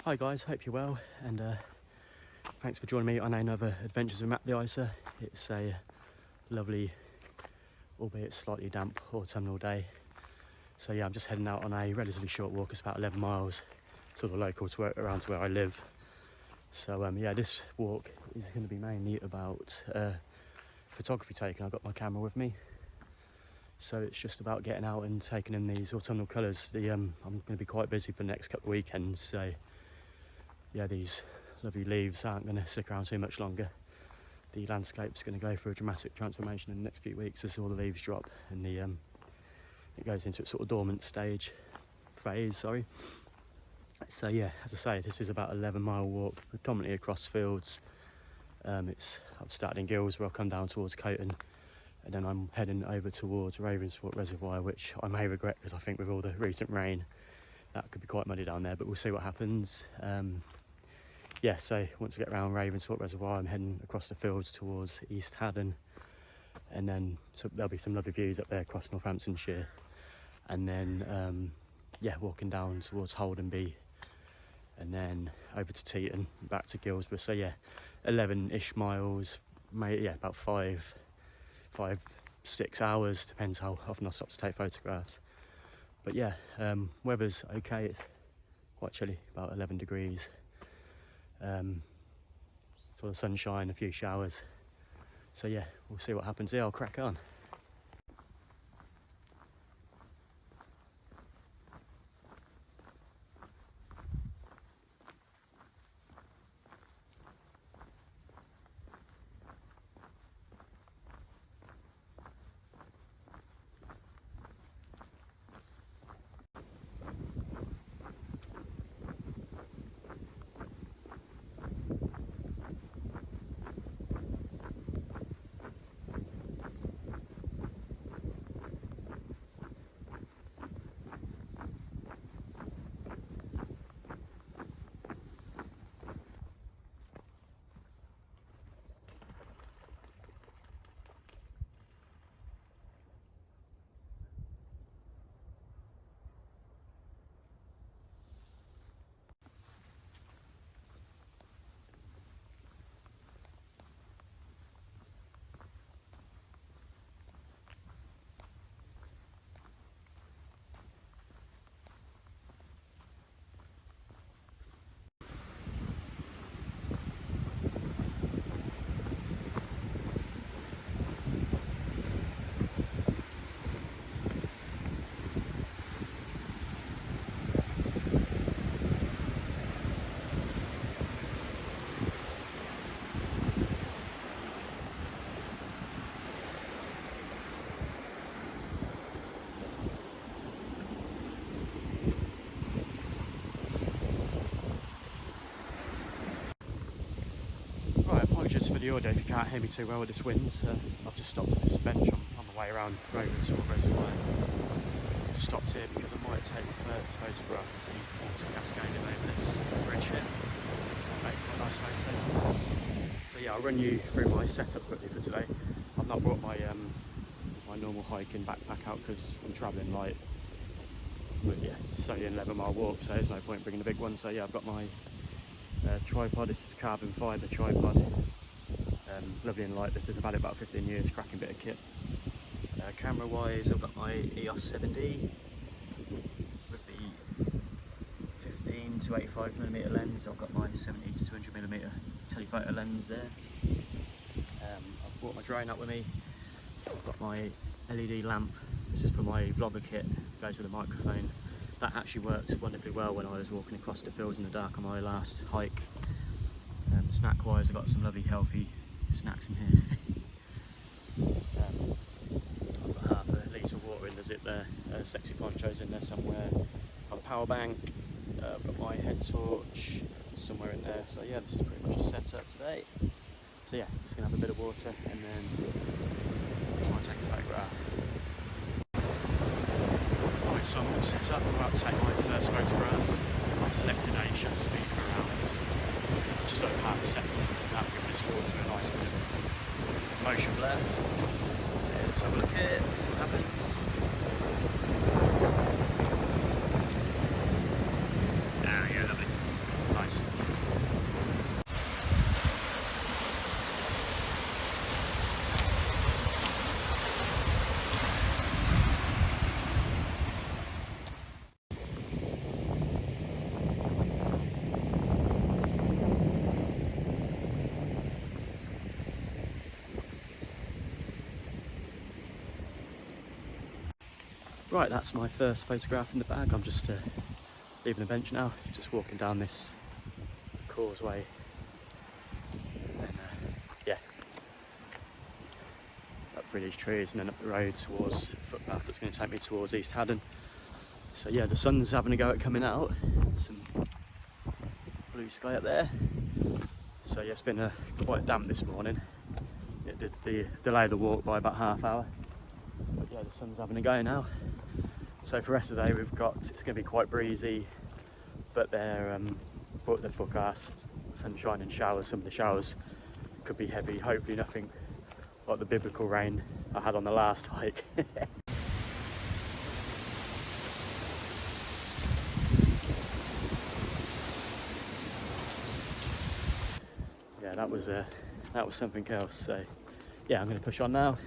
Hi guys, hope you're well, and thanks for joining me on another Adventures of Map the Icer. It's a lovely, albeit slightly damp, autumnal day. So yeah, I'm just heading out on a relatively short walk. It's about 11 miles, sort of local to around to where I live. So yeah, this walk is going to be mainly about photography taking. I've got my camera with me. So it's just about getting out and taking in these autumnal colours. I'm going to be quite busy for the next couple of weekends, so yeah, these lovely leaves aren't going to stick around too much longer. The landscape's going to go through a dramatic transformation in the next few weeks as all the leaves drop and it goes into its sort of dormant phase. So yeah, as I say, this is about an 11-mile walk, predominantly across fields. I've started in Gills, where I'll come down towards Coton, and then I'm heading over towards Ravensthorpe Reservoir, which I may regret because I think with all the recent rain that could be quite muddy down there, but we'll see what happens. Yeah, so once I get around Ravensthorpe Reservoir, I'm heading across the fields towards East Haddon, and then so there'll be some lovely views up there across Northamptonshire, and then yeah, walking down towards Holdenby, and then over to Coton, back to Gilsborough. So yeah, 11-ish miles, yeah, about 5-6 hours, depends how often I stop to take photographs. But yeah, weather's okay, it's quite chilly, about 11 degrees. Sort of sunshine, a few showers. So yeah, we'll see what happens here. I'll crack on. Right, apologies for the audio if you can't hear me too well with this wind. I've just stopped at this bench on the way around Ravensthorpe Reservoir. I just stopped here because I might take my first photograph of the water cascading over this bridge here. I'll make quite a nice photo. So yeah, I'll run you through my setup quickly for today. I've not brought my my normal hiking backpack out because I'm travelling light. But yeah, it's only an 11-mile walk, so there's no point bringing a big one. So yeah, I've got my tripod. This is a carbon fibre tripod, lovely and light. This has had it about 15 years, cracking bit of kit. Camera wise, I've got my EOS 7D with the 15 to 85mm lens. I've got my 70 to 200mm telephoto lens there. I've brought my drone up with me. I've got my LED lamp. This is for my vlogger kit, goes with a microphone. That actually worked wonderfully well when I was walking across the fields in the dark on my last hike. Snack wise, I've got some lovely healthy snacks in here. I've got half a litre of water in the zip there, sexy ponchos in there somewhere, got a power bank, I've got my head torch somewhere in there. So yeah, this is pretty much the setup today. So yeah, just gonna have a bit of water and then try and take a photograph. Right, so I'm all set up. I'm about to take my first photograph. I've selected a shutter speed for around just over half a second. That will give this water a nice bit of motion blur. So yeah, let's have a look here, see what happens. There we go, lovely. Right, that's my first photograph in the bag. I'm just leaving the bench now, just walking down this causeway. And yeah, up through these trees and then up the road towards the footpath that's going to take me towards East Haddon. So yeah, the sun's having a go at coming out. Some blue sky up there. So yeah, it's been quite damp this morning. It did delay the walk by about half hour. But yeah, the sun's having a go now. So for the rest of the day it's going to be quite breezy, but they're the forecast, sunshine and showers. Some of the showers could be heavy, hopefully nothing like the biblical rain I had on the last hike. Yeah, that was something else. So yeah, I'm going to push on now.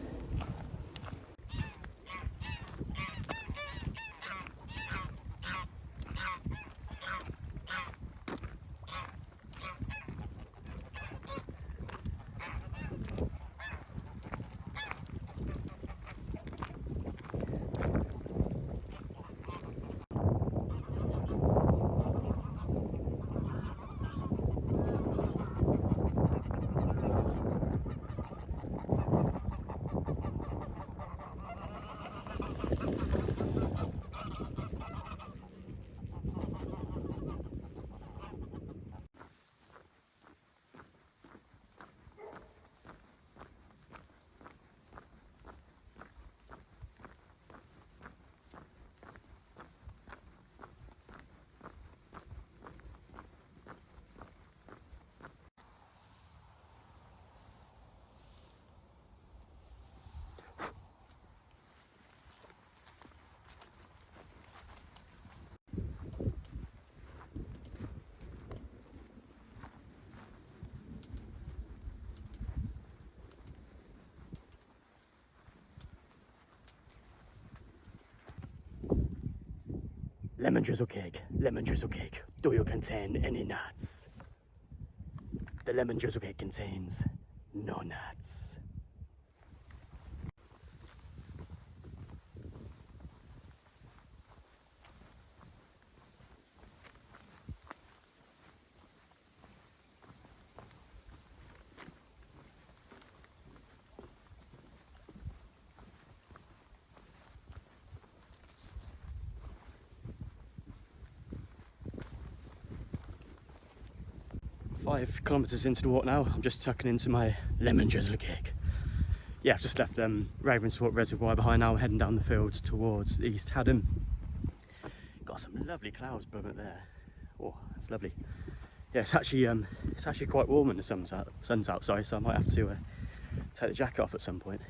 Lemon drizzle cake, do you contain any nuts? The lemon drizzle cake contains no nuts. Five kilometres into the walk now, I'm just tucking into my lemon drizzle cake. Yeah, I've just left Ravensthorpe Reservoir behind now, heading down the fields towards East Haddon. Got some lovely clouds above it there. Oh, that's lovely. Yeah, it's actually quite warm when the sun's outside, so I might have to take the jacket off at some point.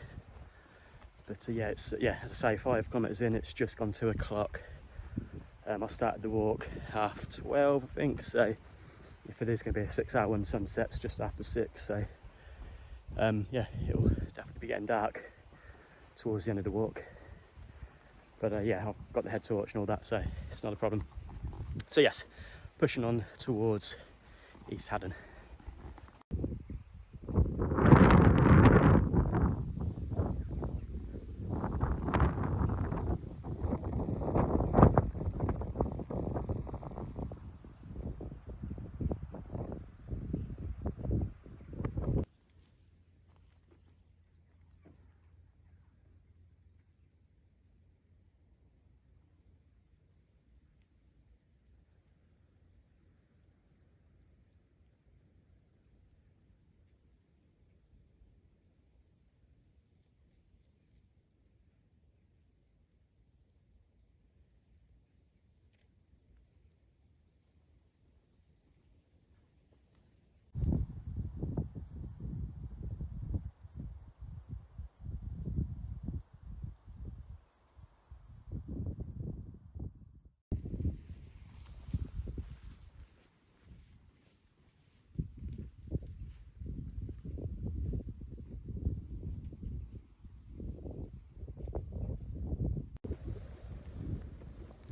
But yeah, as I say, 5 kilometres in, it's just gone 2 o'clock. I started the walk 12:30, I think, so if it is going to be a 6-hour one, sun sets just after 6, so yeah, it'll definitely be getting dark towards the end of the walk. But yeah, I've got the head torch and all that, so it's not a problem. So yes, pushing on towards East Haddon.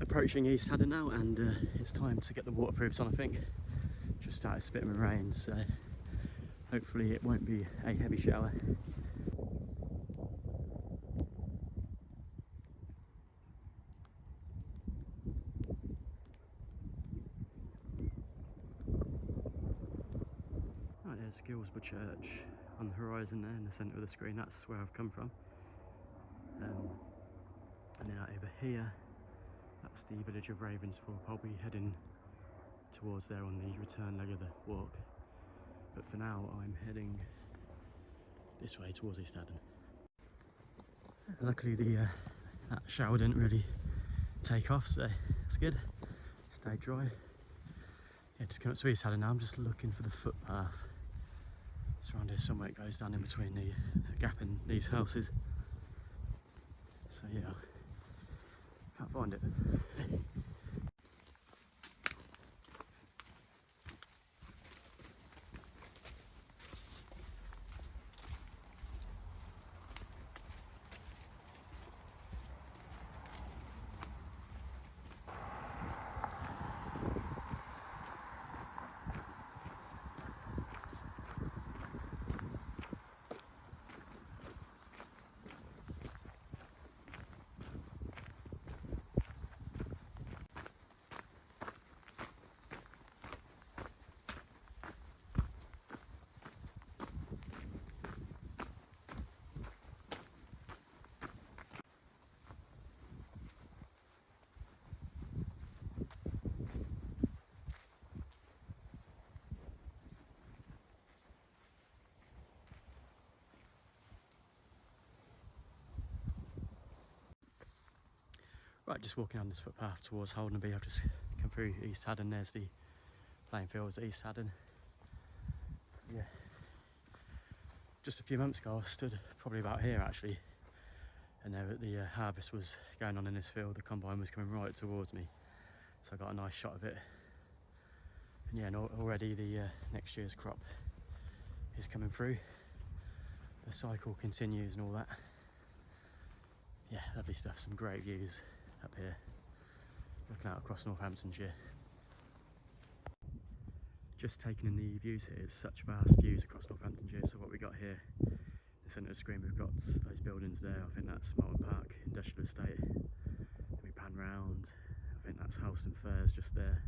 Approaching East Haddon now, and it's time to get the waterproofs on, I think. Just started spitting with rain, so hopefully it won't be a heavy shower. Homeward Church on the horizon there in the centre of the screen. That's where I've come from. And then out over here, that's the village of Ravensthorpe. I'll be heading towards there on the return leg of the walk. But for now, I'm heading this way towards East Haddon. Luckily, that shower didn't really take off, so it's good. Stayed dry. Yeah, just come up to East Haddon now. I'm just looking for the footpath. It's around here somewhere. It goes down in between the gap in these houses. So yeah, can't find it. Right, just walking on this footpath towards Holdenby. I've just come through East Haddon. There's the playing fields at East Haddon. So, yeah, just a few months ago I stood probably about here actually, and there the harvest was going on in this field. The combine was coming right towards me, so I got a nice shot of it. And yeah, and already the next year's crop is coming through. The cycle continues and all that. Yeah, lovely stuff. Some great views up here, looking out across Northamptonshire. Just taking in the views here. It's such vast views across Northamptonshire. So what we got here, the centre of the screen, we've got those buildings there. I think that's Moulton Park Industrial Estate. Then we pan round, I think that's Halston Firs just there.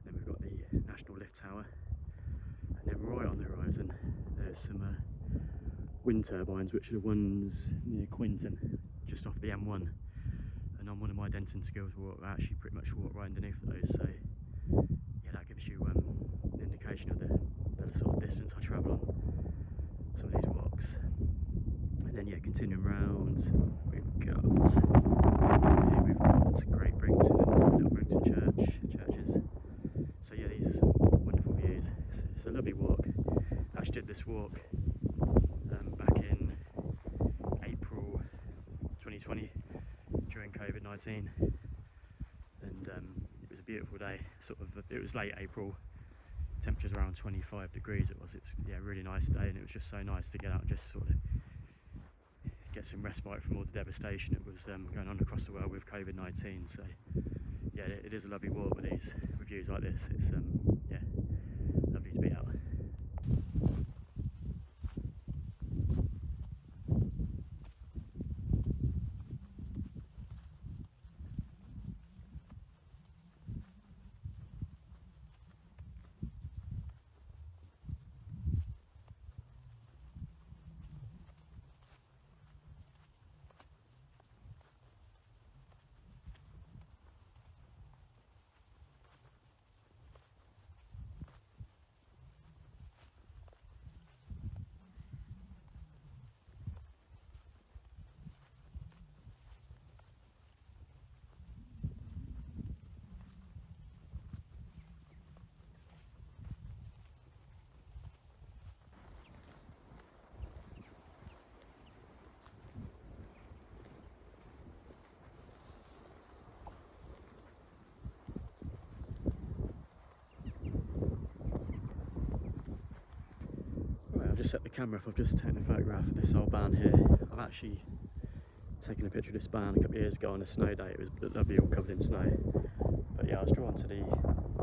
Then we've got the National Lift Tower, and then right on the horizon there's some wind turbines, which are the ones near Quinton, just off the M1. And on one of my Denton skills walk, I actually pretty much walk right underneath those, so yeah, that gives you an indication of the sort of distance I travel on some of these walks. And then yeah, continuing round, we've got Great Brington and Little Brington churches. So yeah, these are some wonderful views. It's a lovely walk. I actually did this walk back in April 2020 during COVID-19, and it was a beautiful day. It was late April, temperatures around 25 degrees. It's yeah, a really nice day, and it was just so nice to get out and just sort of get some respite from all the devastation that was going on across the world with COVID-19. So yeah, it is a lovely walk with these reviews like this. It's yeah, lovely to be out. I've just set the camera up. I've just taken a photograph of this old barn here. I've actually taken a picture of this barn a couple of years ago on a snow day. It was lovely, all covered in snow. But yeah, I was drawn to the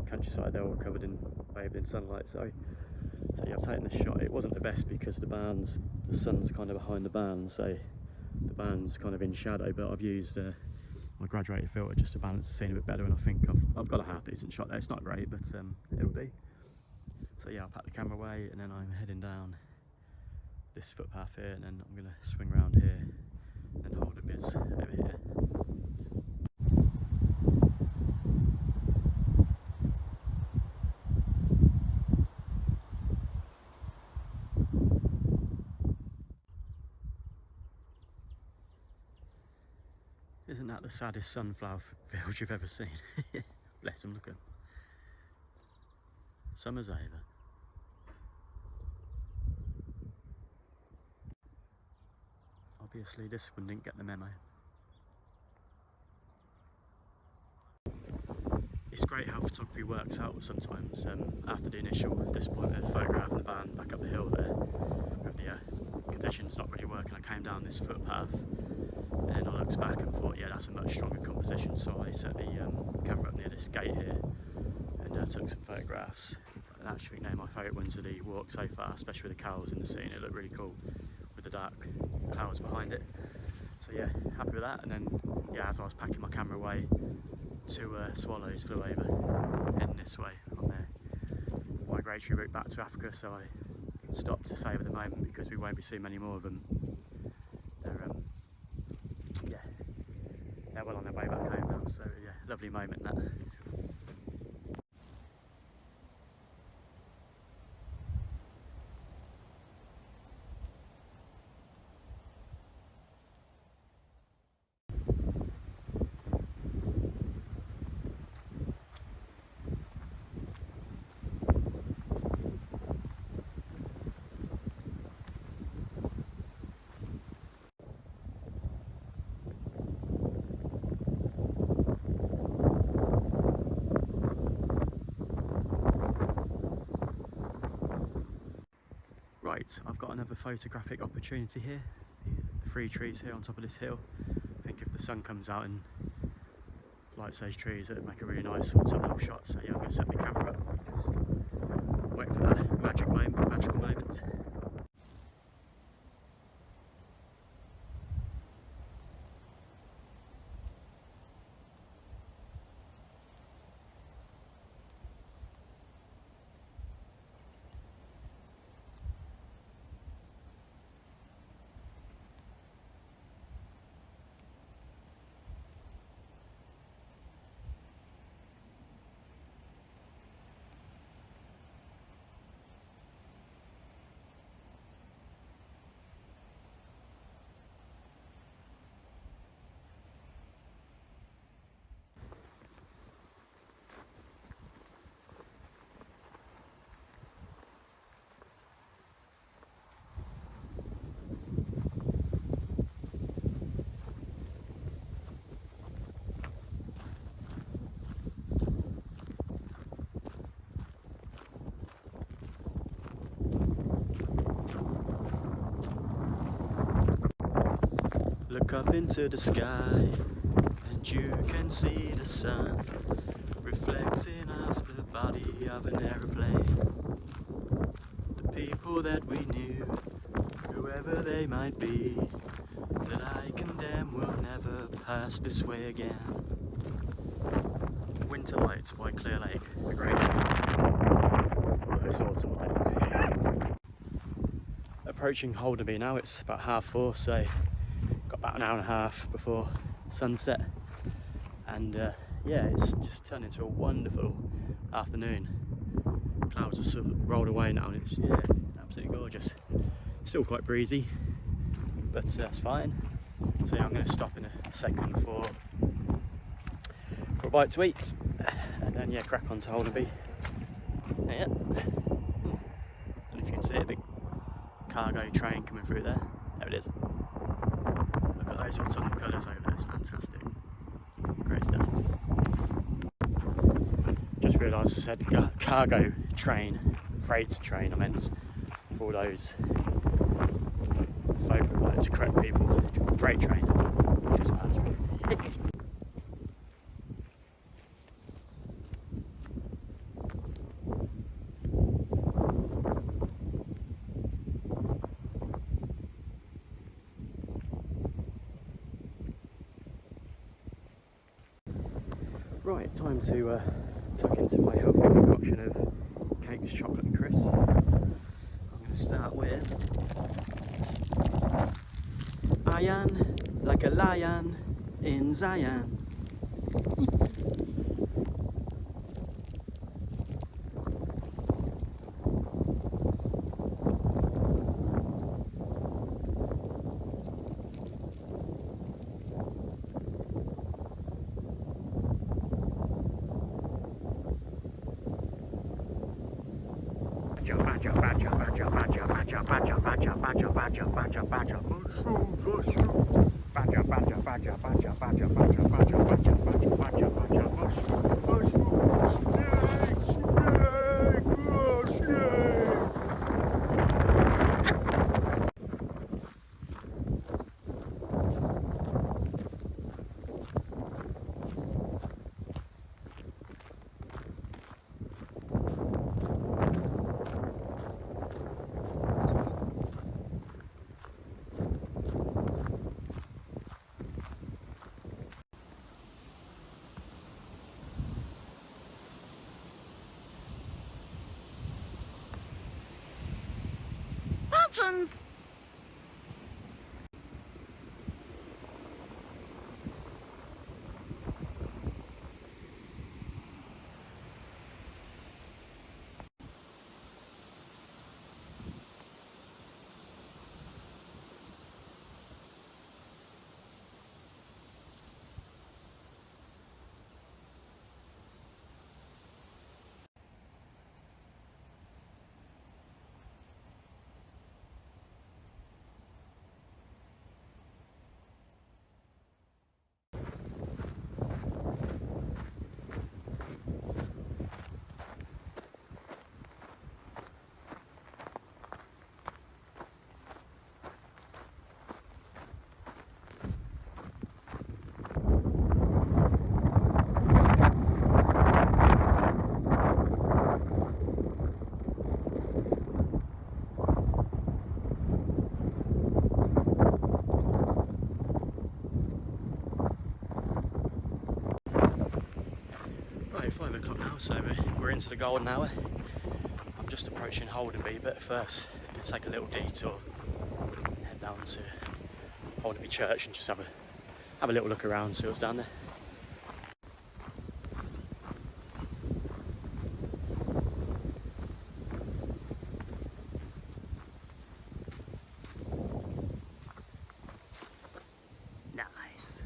countryside. They're all bathed in sunlight. So yeah, I've taken this shot. It wasn't the best because the sun's kind of behind the barn, so the barn's kind of in shadow. But I've used my graduated filter just to balance the scene a bit better, and I think I've got a half decent shot there. It's not great, but it'll do. So yeah, I'll pack the camera away and then I'm heading down this footpath here, and then I'm going to swing around here and hold a bit over here. Isn't that the saddest sunflower field you've ever seen? Bless them, look at them. Summer's over. Obviously this one didn't get the memo. It's great how photography works out sometimes. After the initial disappointment of photographing the band back up the hill there, with the conditions not really working, I came down this footpath and I looked back and thought, yeah, that's a much stronger composition. So I set the camera up near this gate here and took some photographs. And actually, my favourite ones are the walk so far, especially with the cows in the scene. It looked really cool with the dark clouds behind it. So yeah, happy with that. And then, yeah, as I was packing my camera away, two swallows flew over, heading this way on their migratory route back to Africa. So I stopped to savour the moment because we won't be seeing many more of them. They're well on their way back home now. So yeah, lovely moment that. Right, I've got another photographic opportunity here. The three trees here on top of this hill. I think if the sun comes out and lights those trees, it'd make a really nice autumnal shot. So yeah, I'm going to set the camera up, just wait for that magical moment. Look up into the sky and you can see the sun reflecting off the body of an aeroplane. The people that we knew, whoever they might be, that I condemn will never pass this way again. Winter Lights by Clear Lake, a great tune. This autumn light. Approaching Holdenby now, it's about 4:30, so got about an hour and a half before sunset, and yeah, it's just turned into a wonderful afternoon. Clouds are sort of rolled away now and it's absolutely gorgeous. Still quite breezy, but it's fine. So yeah, I'm going to stop in a second for a bite to eat and then yeah, crack on to Holdenby. Yeah, don't know if you can see a big cargo train coming through there. There it is. Look at those autumnal colours over there, it's fantastic. Great stuff. Just realised I said cargo train, freight train I meant, for all those folk who like to correct people. Freight train, just bad. Right, time to tuck into my healthy concoction of cake name's Chocolate and Chris. I'm going to start with Iron like a lion in Zion. Mountains! Right, 5 o'clock now, so we're into the golden hour. I'm just approaching Holdenby, but first I'm going to take a little detour, head down to Holdenby Church and just have a little look around, see what's down there. Nice.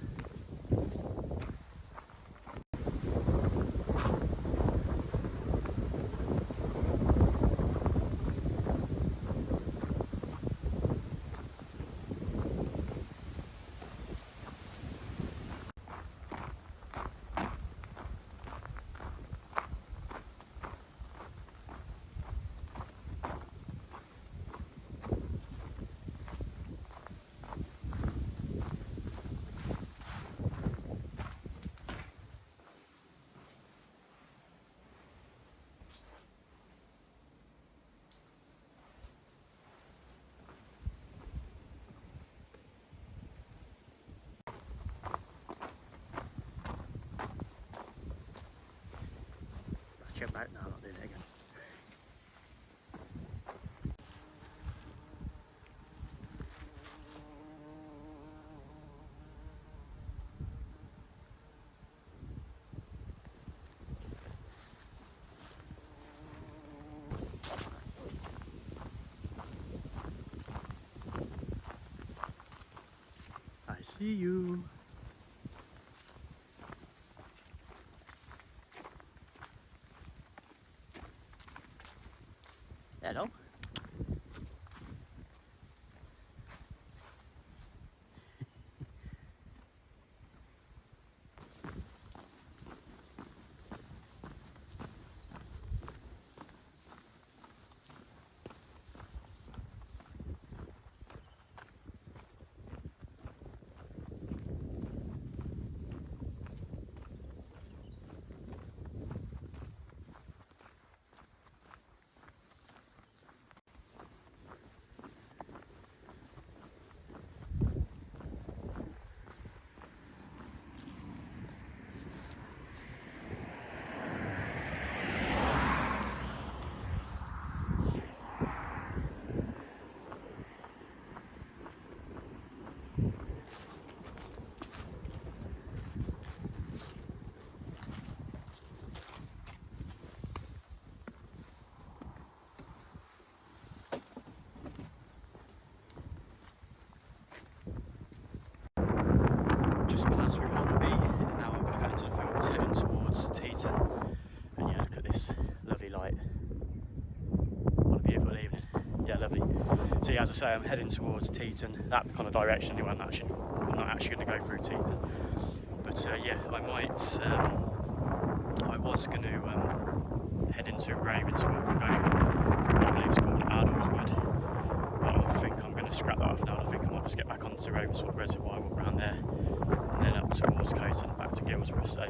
Check back now, not doing it again. I see you. Hello. And yeah, look at this lovely light. What a beautiful evening. Yeah, lovely. So yeah, as I say, I'm heading towards Teton, that kind of direction anyway. I'm not actually going to go through Teton. But yeah, I was going to head into Ravensthorpe and go through what I believe is called Wood. But I think I'm going to scrap that off now. I think I might just get back onto Ravensthorpe Reservoir, walk around there, and then up towards Coton, back to Guilsborough. So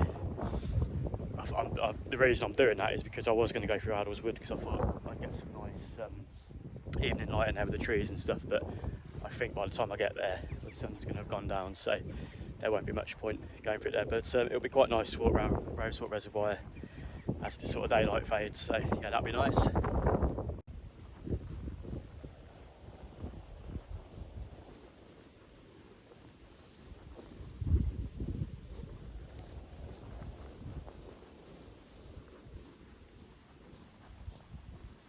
the reason I'm doing that is because I was going to go through Wood because I thought I'd get some nice evening light in there with the trees and stuff. But I think by the time I get there, the sun's going to have gone down, so there won't be much point going through it there. But it'll be quite nice to walk around Ravensthorpe Reservoir as the sort of daylight fades. So yeah, that'll be nice.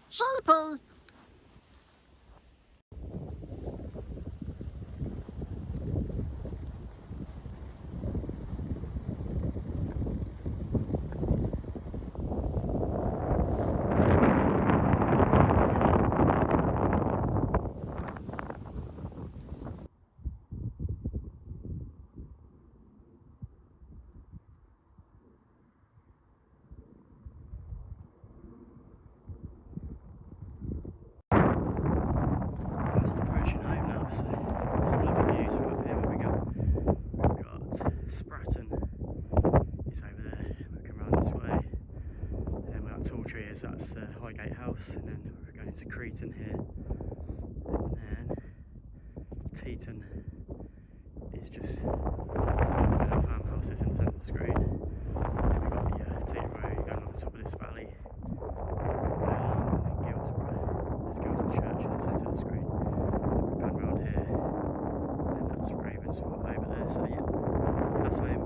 Sheepy! That's Highgate House, and then we're going into Coton here, and then Teton is just farmhouses in the centre of the screen. Then we've got the Teton Road going on the top of this valley, and then Guilsborough, there's Guilsborough Church in the centre of the screen. We're going round here, and then that's Ravensthorpe over there, so yeah, that's home.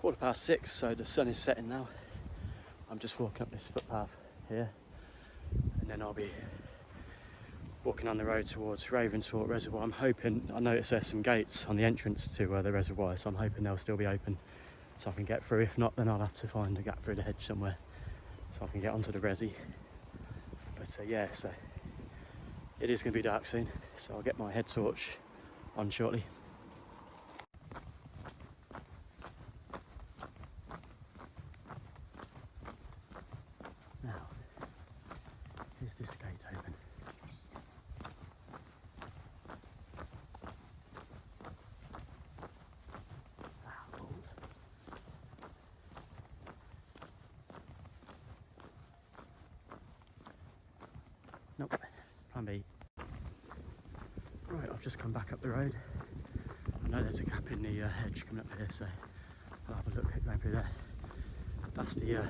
£6:15, so the sun is setting now. I'm just walking up this footpath here, and then I'll be walking on the road towards Ravensthorpe Reservoir. I'm hoping, I noticed there's some gates on the entrance to the reservoir, so I'm hoping they'll still be open so I can get through. If not, then I'll have to find a gap through the hedge somewhere so I can get onto the resi. But yeah, so it is going to be dark soon, so I'll get my head torch on shortly. Now, is this gate open? Balls. Nope, plan B. Right, I've just come back up the road. I know there's a gap in the hedge coming up here, so I'll have a look at going through there. That's the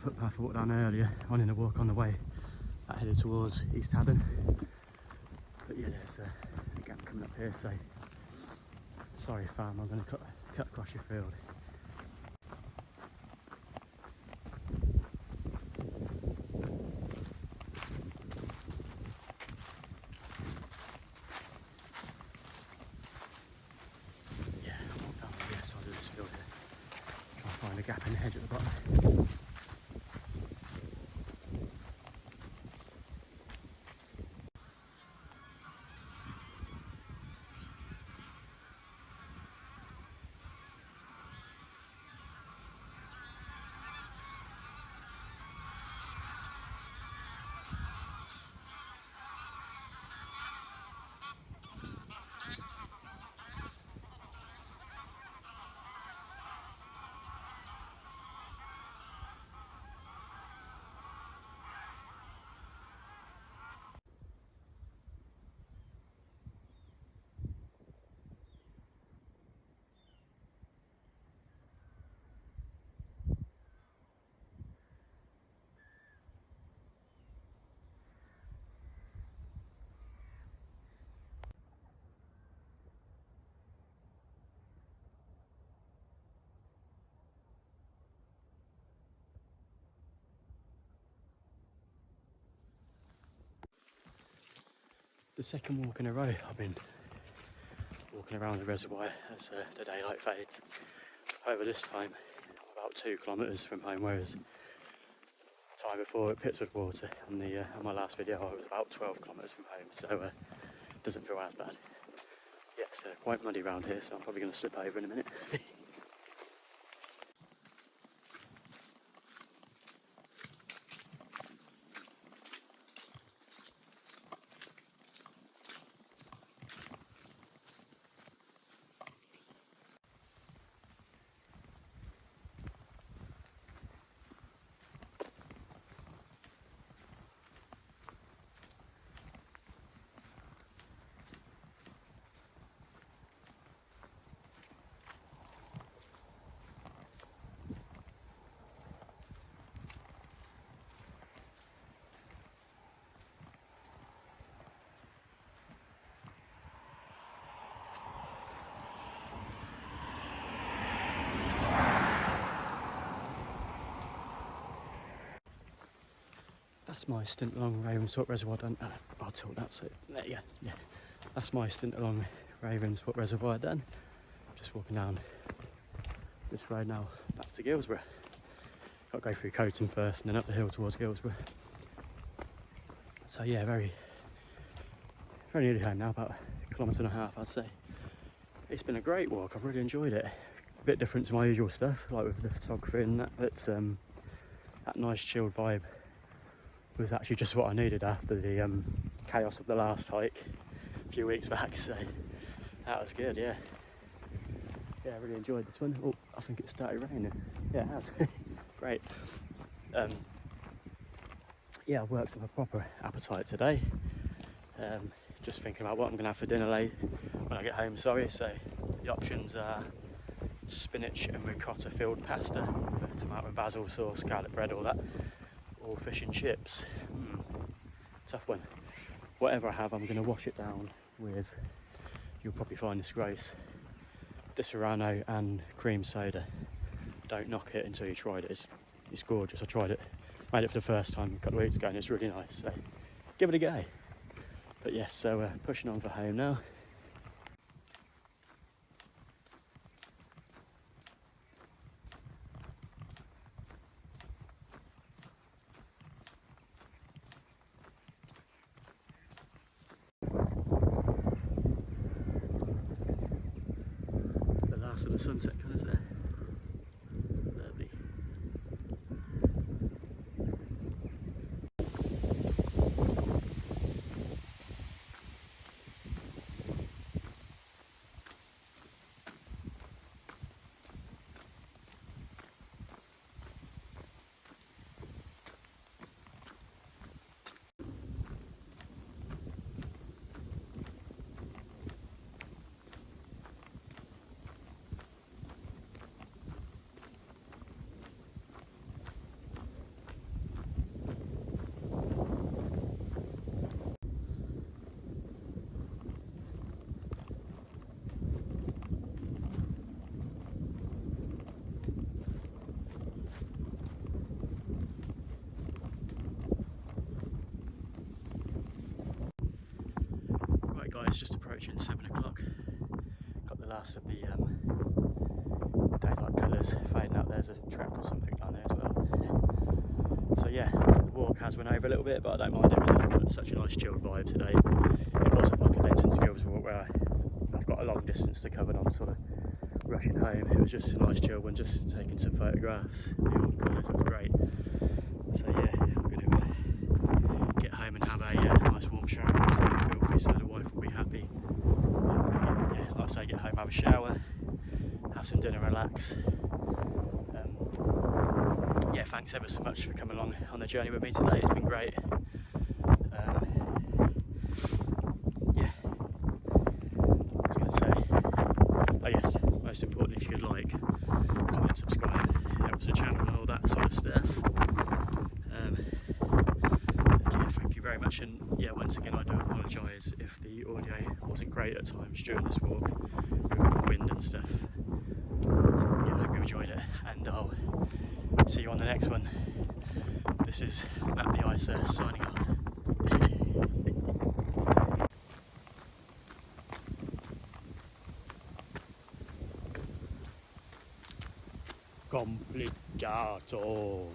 footpath I walked down earlier, on in a walk on the way that headed towards East Haddon. But yeah, there's a gap coming up here, so sorry fam, I'm going to cut across your field. Find a gap in the hedge at the bottom. The second walk in a row I've been walking around the reservoir as the daylight fades. However, this time I'm about 2 kilometres from home, whereas the time before at Pitswood Water on my last video I was about 12 kilometres from home, so it doesn't feel as bad. Yeah, it's quite muddy around here, so I'm probably going to slip over in a minute. That's my stint along Ravensthorpe Reservoir done. I'll tilt that so there you go. Yeah, that's my stint along Ravensthorpe Reservoir done. Just walking down this road now back to Guilsborough. Got to go through Coton first and then up the hill towards Guilsborough. So yeah, very nearly home now, about 1.5 kilometres I'd say. It's been a great walk, I've really enjoyed it. A bit different to my usual stuff, like with the photography and that, but that nice chilled vibe was actually just what I needed after the chaos of the last hike a few weeks back, so that was good. Yeah, I really enjoyed this one. Oh, I think it started raining. Yeah, it has. Great. Yeah, I've worked up a proper appetite today. Just thinking about what I'm going to have for dinner late when I get home, so the options are spinach and ricotta filled pasta with tomato and basil sauce, garlic bread, all that, or fish and chips. Tough one. Whatever I have, I'm going to wash it down with, you'll probably find this gross, Disaronno and cream soda. Don't knock it until you tried it. It's gorgeous. I tried it, made it for the first time a couple of weeks ago and it's really nice, so give it a go. But yes, so pushing on for home now. The last of the sunset colours there. Lovely. Right guys, just approaching 7 o'clock. Got the last of the daylight colours colours fading out. There's a trap or something down there as well. So yeah, the walk has run over a little bit, but I don't mind. It was such a nice chilled vibe today. It wasn't like a Benson Skills walk where I've got a long distance to cover and I'm sort of rushing home. It was just a nice chill one, just taking some photographs. The autumn colours, it was great. So yeah, I'm going to get home and have a nice warm shower. It's really filthy, so the wife will be happy. Yeah, like I say, get home, have a shower, have some dinner, relax. Yeah, thanks ever so much for coming along on the journey with me today. It's been great. Yeah, I was going to say, oh yes, most important, if you could like, comment, subscribe, it helps the channel and all that sort of stuff. Yeah, thank you very much, and yeah, once again I do apologise if the audio wasn't great at times during this walk with the wind and stuff. So, yeah, I hope you enjoyed it, and I'll see you on the next one. This is Matt the Icer signing off. Complicato.